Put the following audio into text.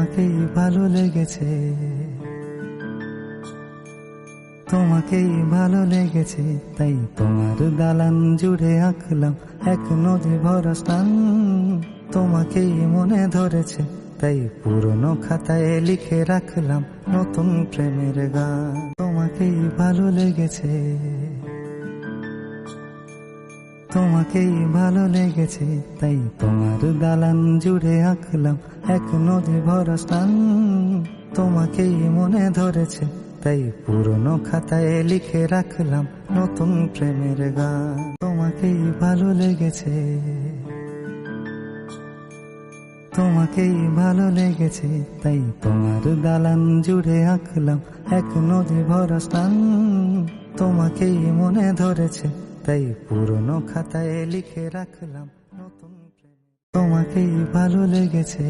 তোমাকেই ভালো লেগেছে, তোমাকেই ভালো লেগেছে, তাই তোমার দালান জুড়ে আঁকলাম এক নদী ভরা স্থান। তোমাকেই মনে ধরেছে, তাই পুরনো খাতায় লিখে রাখলাম নতুন প্রেমের গান। তোমাকেই ভালো লেগেছে, তোমাকেই ভালো লেগেছে, তাই তোমার দালান জুড়ে আঁকলাম এক নদী ভরা স্থান। তোমাকেই মনে ধরেছে, তাই পুরনো খাতায় লিখে রাখলাম নতুন প্রেমের গান। তোমাকেই ভালো লেগেছে, তোমাকেই ভালো লেগেছে, তাই তোমার দালান জুড়ে আঁকলাম এক নদী ভরা স্থান। তোমাকেই মনে ধরেছে, তাই পুরনো খাতায় লিখে রাখলাম নতুন প্রেম। তোমাকেই ভালো লেগেছে।